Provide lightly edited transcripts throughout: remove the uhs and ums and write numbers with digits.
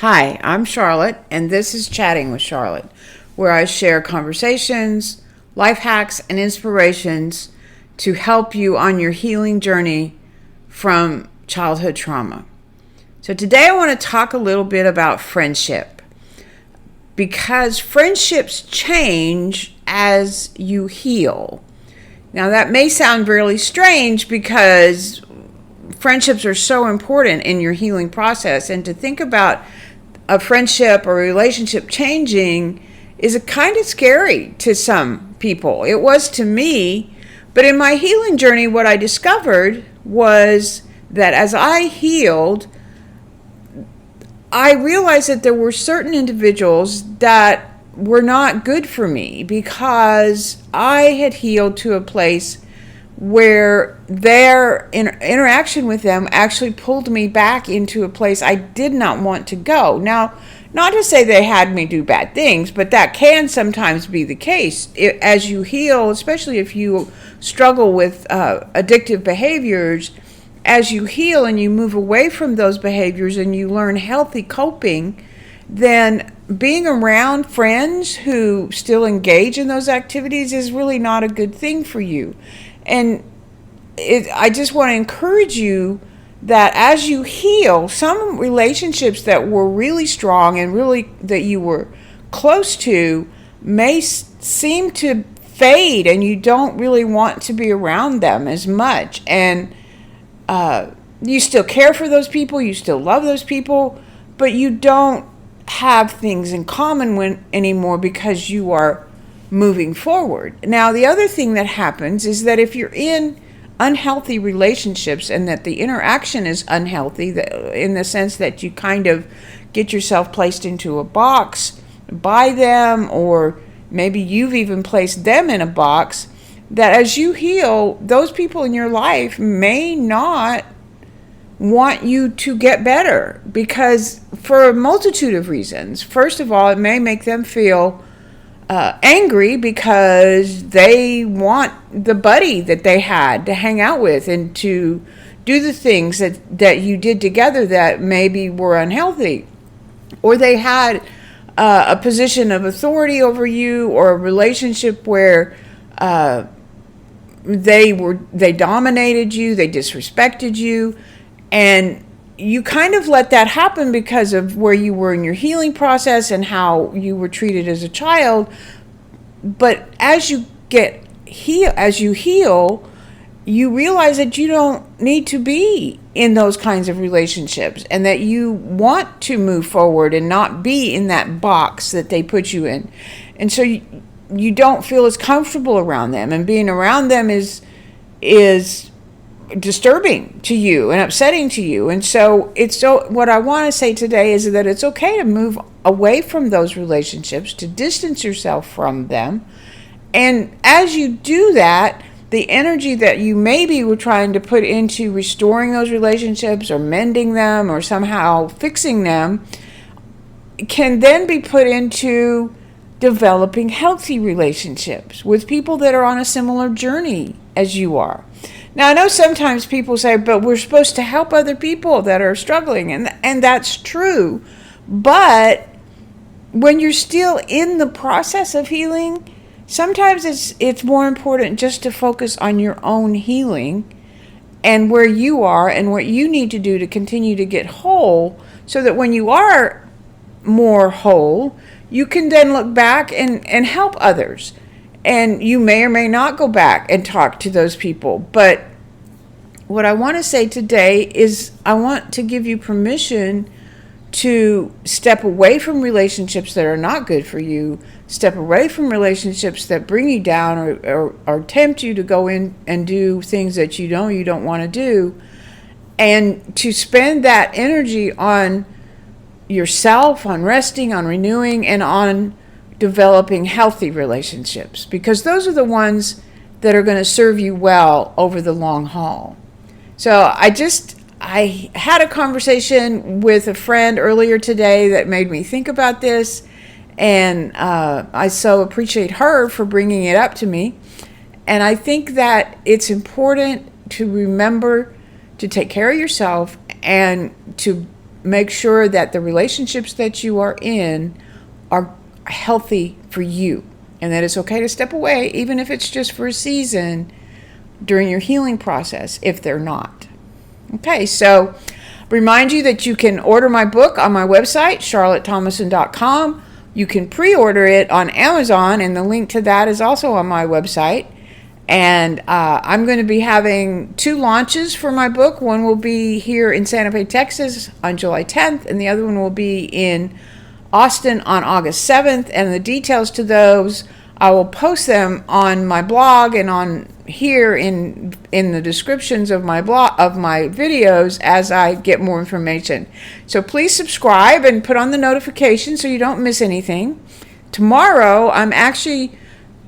Hi, I'm Charlotte, and this is Chatting with Charlotte, where I share conversations, life hacks, and inspirations to help you on your healing journey from childhood trauma. So today I want to talk a little bit about friendship, because friendships change as you heal. Now that may sound really strange because friendships are so important in your healing process, and to think about a friendship or a relationship changing is a kind of scary to some people. It was to me, but in my healing journey, what I discovered was that as I healed, I realized that there were certain individuals that were not good for me because I had healed to a place where their interaction with them actually pulled me back into a place I did not want to go. Now, not to say they had me do bad things, but that can sometimes be the case. As you heal, especially if you struggle with addictive behaviors, as you heal and you move away from those behaviors and you learn healthy coping, then being around friends who still engage in those activities is really not a good thing for you. And I just want to encourage you that as you heal, some relationships that were really strong and really that you were close to may seem to fade, and you don't really want to be around them as much. And you still care for those people, you still love those people, but you don't have things in common anymore because you are moving forward. Now, the other thing that happens is that if you're in unhealthy relationships and that the interaction is unhealthy, in the sense that you kind of get yourself placed into a box by them, or maybe you've even placed them in a box, that as you heal, those people in your life may not want you to get better, because for a multitude of reasons. First of all, it may make them feel angry because they want the buddy that they had to hang out with and to do the things that you did together that maybe were unhealthy. Or they had a position of authority over you, or a relationship where they dominated you, they disrespected you, and you kind of let that happen because of where you were in your healing process and how you were treated as a child. But as you heal, you realize that you don't need to be in those kinds of relationships, and that you want to move forward and not be in that box that they put you in. And so you don't feel as comfortable around them, and being around them is disturbing to you and upsetting to you. And so what I want to say today is that it's okay to move away from those relationships, to distance yourself from them. And as you do that, the energy that you maybe were trying to put into restoring those relationships or mending them or somehow fixing them can then be put into developing healthy relationships with people that are on a similar journey as you are. Now, I know sometimes people say, but we're supposed to help other people that are struggling, and that's true. But when you're still in the process of healing, sometimes it's more important just to focus on your own healing and where you are and what you need to do to continue to get whole, so that when you are more whole, you can then look back and help others. And you may or may not go back and talk to those people. But what I want to say today is I want to give you permission to step away from relationships that are not good for you, step away from relationships that bring you down or tempt you to go in and do things that you don't want to do, and to spend that energy on yourself, on resting, on renewing, and on developing healthy relationships, because those are the ones that are going to serve you well over the long haul. So I had a conversation with a friend earlier today that made me think about this, and I so appreciate her for bringing it up to me. And I think that it's important to remember to take care of yourself and to make sure that the relationships that you are in are healthy for you, and that it's okay to step away, even if it's just for a season during your healing process, if they're not. Okay, so remind you that you can order my book on my website, charlottethomason.com. You can pre-order it on Amazon, and the link to that is also on my website. And I'm going to be having 2 launches for my book. One will be here in Santa Fe, Texas on July 10th, and the other one will be in Austin on August 7th. And the details to those, I will post them on my blog and on here in the descriptions of my blog, of my videos, as I get more information. So please subscribe and put on the notification so you don't miss anything. Tomorrow, I'm actually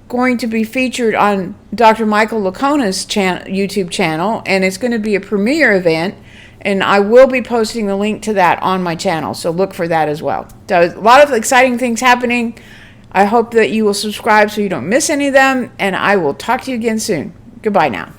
going to be featured on Dr. Michael Lacona's YouTube channel, and it's going to be a premiere event, and I will be posting the link to that on my channel, so look for that as well. So a lot of exciting things happening. I hope that you will subscribe so you don't miss any of them, and I will talk to you again soon. Goodbye now.